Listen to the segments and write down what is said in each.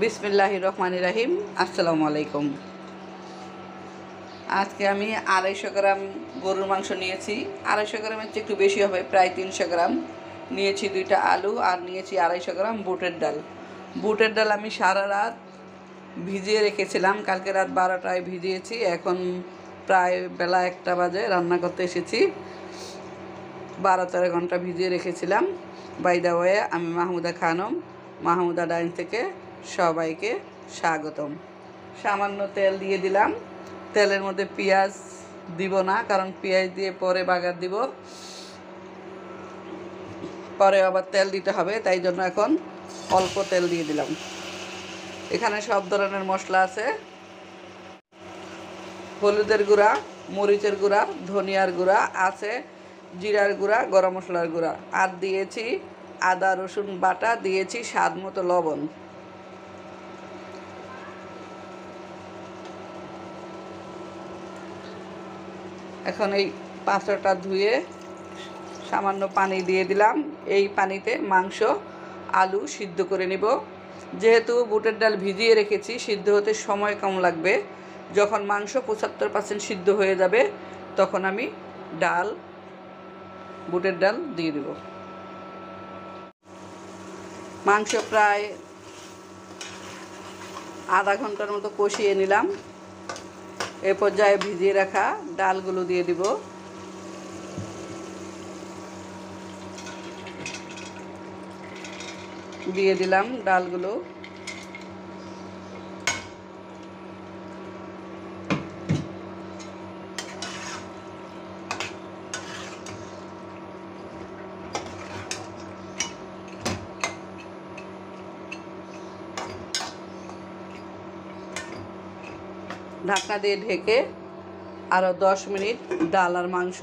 বিসমিল্লাহির রহমানির রহিম। আসসালামু আলাইকুম। আজকে আমি 250 গ্রাম গরুর মাংস নিয়েছি। 250 গ্রামের চেয়ে একটু বেশি হবে, প্রায় 300 গ্রাম নিয়েছি। 2টা আলু আর নিয়েছি 250 গ্রাম বুটের ডাল। বুটের ডাল আমি সারা রাত ভিজিয়ে রেখেছিলাম, কালকে রাত 12টায় ভিজিয়েছি। এখন প্রায় বেলা 1টা বাজে, রান্না করতে এসেছি। 12-13 ঘন্টা ভিজিয়ে রেখেছিলাম। বাই দ্য ওয়ে, আমি মাহমুদা খানম, মাহমুদা ডাইন থেকে সবাইকে স্বাগতম। সামান্য তেল দিয়ে দিলাম। তেলের মধ্যে পেঁয়াজ দিব না, কারণ পেঁয়াজ দিয়ে পরে বাগার দিব, পরে আবার তেল দিতে হবে, তাই জন্য এখন অল্প তেল দিয়ে দিলাম। এখানে সব ধরনের মশলা আছে: হলুদের গুঁড়া, মরিচের গুঁড়া, ধনিয়ার গুঁড়া আছে, জিরার গুঁড়া, গরম মশলার গুঁড়া, আর দিয়েছি আদা রসুন বাটা, দিয়েছি স্বাদ মতো লবণ। এখন এই পাত্রটা ধুয়ে সামান্য পানি দিয়ে দিলাম। এই পানিতে মাংস আলু সিদ্ধ করে নিব। যেহেতু বুটের ডাল ভিজিয়ে রেখেছি, সিদ্ধ হতে সময় কম লাগবে। যখন মাংস 75% সিদ্ধ হয়ে যাবে, তখন আমি বুটের ডাল দিয়ে দেব। মাংস প্রায় আধা ঘন্টার মতো কষিয়ে নিলাম। এ পর্যায়ে ভিজিয়ে রাখা ডালগুলো দিয়ে দিব। দিয়ে দিলাম ডালগুলো। ঢাকনা দিয়ে ঢেকে আরও 10 মিনিট ডাল আর মাংস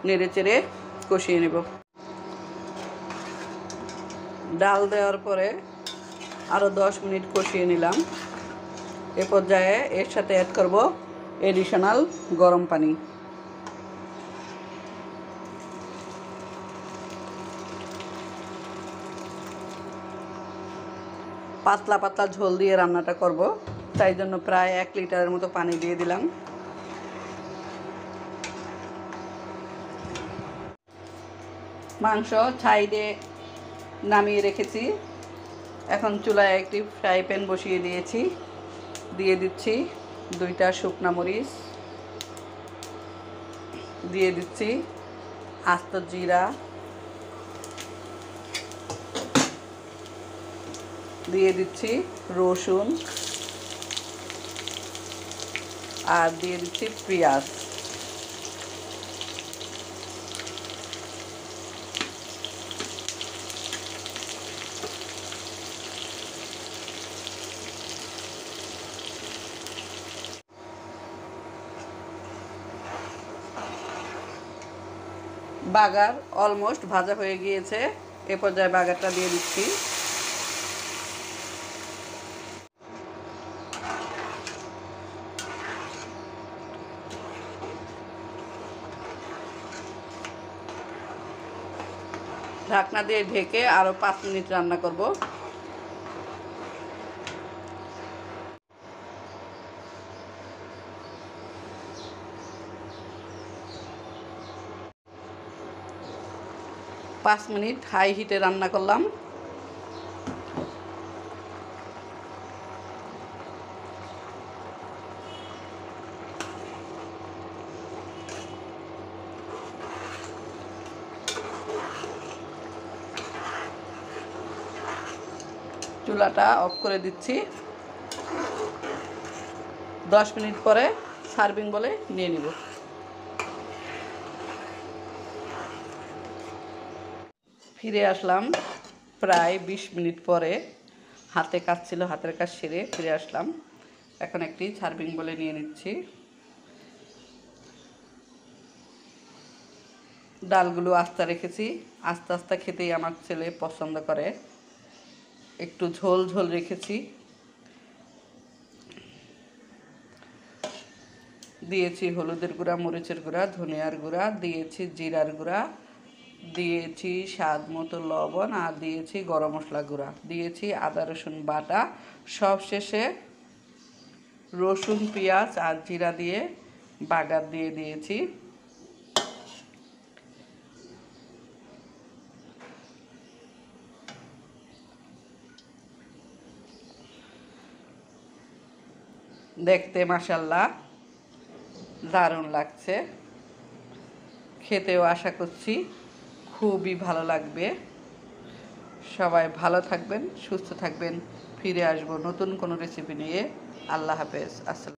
নেড়ে চেড়ে কষিয়ে নেব। ডাল দেওয়ার পরে আরও 10 মিনিট কষিয়ে নিলাম। এ পর্যায়ে এর সাথে অ্যাড করব এডিশনাল গরম পানি। পাতলা পাতলা ঝোল দিয়ে রান্নাটা করব, তাই জন্য প্রায় 1 লিটারের মতো পানি দিয়ে দিলাম। মাংস সাইডে নামিয়ে রেখেছি। এখন চুলায় একটি ফ্রাই প্যান বসিয়ে দিয়েছি। দিয়ে দিচ্ছি 2টা শুকনা মরিচ, দিয়ে দিচ্ছি আস্ত জিরা, দিয়ে দিচ্ছি রসুন, আর দিয়ে দিচ্ছি পেঁয়াজ। বাগার অলমোস্ট ভাজা হয়ে গিয়েছে। এ পর্যায়ে বাগারটা দিয়ে দিচ্ছি। ঢাকনা দিয়ে ঢেকে আরও 5 মিনিট রান্না করব। পাঁচ মিনিট হাই হিটে রান্না করলাম। চুলাটা অফ করে দিচ্ছি। 10 মিনিট পরে সার্ভিং বলে নিয়ে নিব। ফিরে আসলাম প্রায় 20 মিনিট পরে। হাতে কাজ ছিল, হাতের কাজ সেরে ফিরে আসলাম। এখন একটি সার্ভিং বলে নিয়ে নিচ্ছি। ডালগুলো আস্তে রেখেছি। আস্তে আস্তে খেতেই আমার ছেলে পছন্দ করে। একটু ঝোল ঝোল রেখেছি। দিয়েছি হলুদের গুঁড়া, মরিচের গুঁড়া, ধনিয়ার গুঁড়া, দিয়েছি জিরার গুঁড়া, দিয়েছি স্বাদ মতো লবণ, আর দিয়েছি গরম মশলা গুঁড়া, দিয়েছি আদা রসুন বাটা। সব শেষে রসুন পেঁয়াজ আর জিরা দিয়ে বাগার দিয়ে দিয়েছি। দেখতে মাশাআল্লাহ দারুণ লাগছে, খেতেও আশা করছি খুবই ভালো লাগবে। সবাই ভালো থাকবেন, সুস্থ থাকবেন। ফিরে আসবো নতুন কোনো রেসিপি নিয়ে। আল্লাহ হাফেজ। আসসালাম।